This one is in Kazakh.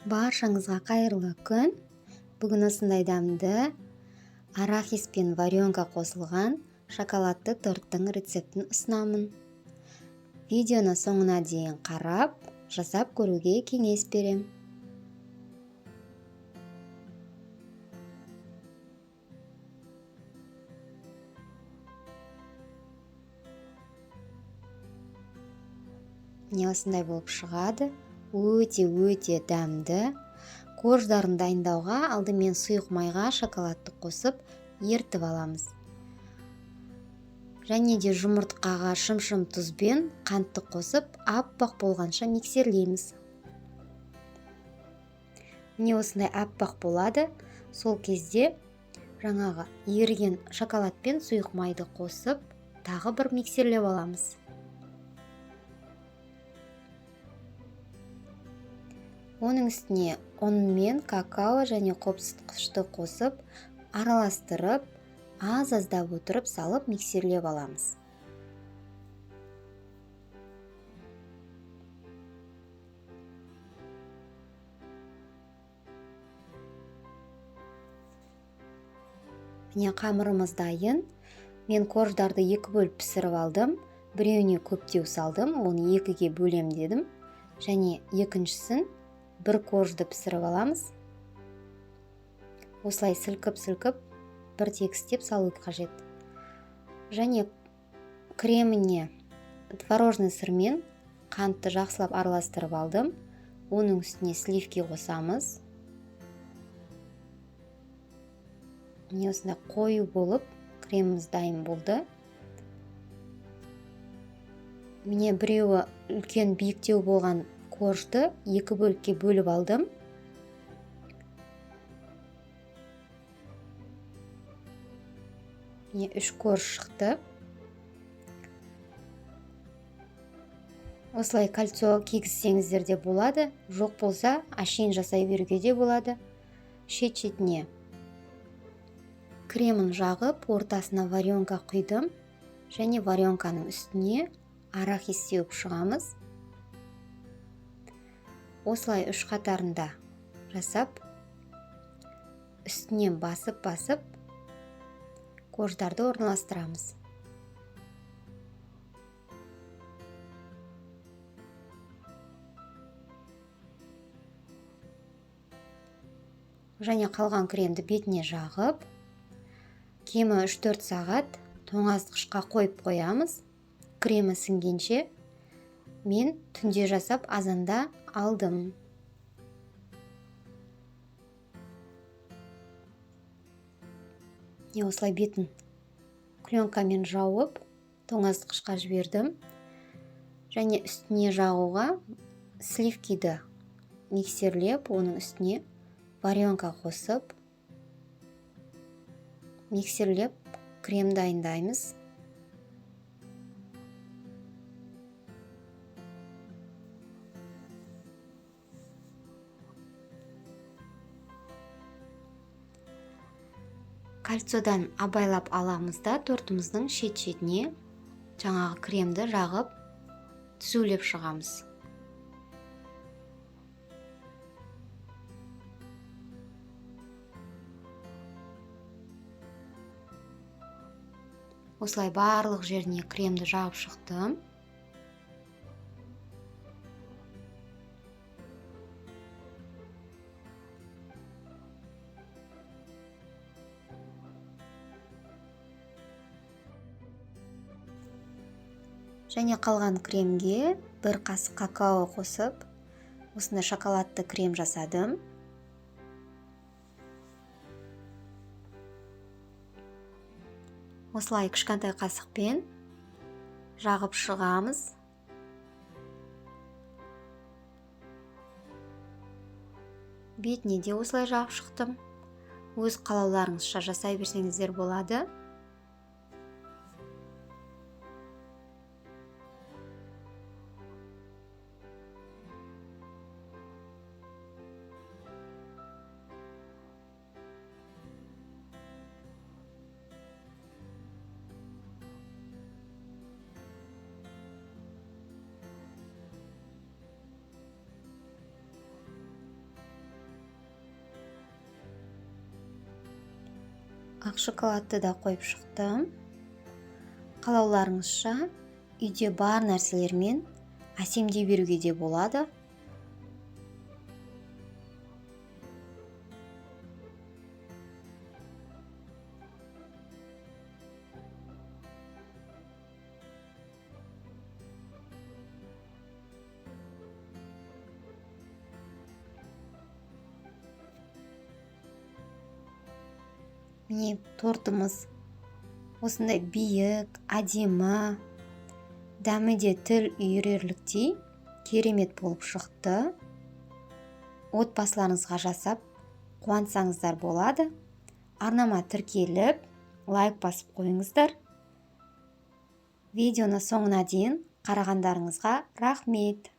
Баршаңызға қайырлы күн. Бүгін осындай дәмді арахис пен варенка қосылған шоколадты торттың рецептін ұсынамын. Видеоны соңына дейін қарап, жасап көруге кеңес берем. Міне осындай болып шығады. Өте дәмді. Корждарын дайындауға алдымен сұйық майға шоколадты қосып ертіп аламыз. Және де жұмыртқаға шым тұзбен қантты қосып аппақ болғанша миксерлейміз. Міне осындай аппақ болады. Сол кезде жаңағы еріген шоколад пен сұйық майды қосып тағы бір миксерлеп аламыз. Оның үстіне ұн мен какао және қопсытқышты қосып, араластырып, аз-аздап отырып салып миксерлеп аламыз. Міне қамырымыз дайын. Мен корждарды екі бөліп пісіріп алдым. Біреуіне көптеу салдым, оны екіге бөлем дедім. Және екіншісін бір коржды пісіріп аламыз. Осылай сілкіп бір тегістеп салу қажет. Және креміне творожный сырмен қантты жақсылап араластырып алдым. Оның үстіне сливки қосамыз. Міне осындай қою болып креміміз дайын болды. Міне біреуі үлкен биіктеу болған коржды екі бөлікке бөліп алдым. Міне 3 корж шықты. Осылай кольцо кигізсеңіздер де болады. Жоқ болса, әшейін жасай беруге де болады. Шет-шетіне кремін жағып, ортасына варенка құйдым. Және варенканың үстіне арахис сеуіп шығамыз. Осылай 3 қатарында жасап, үстінен басып корждарды орналастырамыз. Және қалған кремді бетіне жағып, кемі 3-4 сағат тоңазытқышқа қойып қоямыз. Кремі сіңгенше мен түнде жасап азанда алдым. Осылай бетін пленкамен жауып, тоңазытқышқа жібердім. Және үстіне жағуға сливкиді миксерлеп, оның үстіне варенка қосып, миксерлеп крем дайындаймыз. Кольцодан абайлап аламыз да тортымыздың шет-шетіне жаңағы кремді жағып түзулеп шығамыз. Осылай барлық жеріне кремді жағып шықтым. Және қалған кремге бір қасық какао қосып, осындай шоколадты крем жасадым. Осылай кішкентай қасықпен жағып шығамыз. Бетіне де осылай жағып шықтым. Өз қалауларыңызша жасай берсеңіздер болады. ақ шоколадты да қойып шықтым. Қалауларыңызша үйде бар нәрселермен әсемдей беруге де болады. Міне тортымыз осындай биік, әдемі, дәмі де тіл үйірерліктей керемет болып шықты. Отбасыларыңызға жасап қуансаңыздар болады. Арнама тіркеліп, лайк басып қойыңыздар. Видеоны соңына дейін қарағандарыңызға рахмет.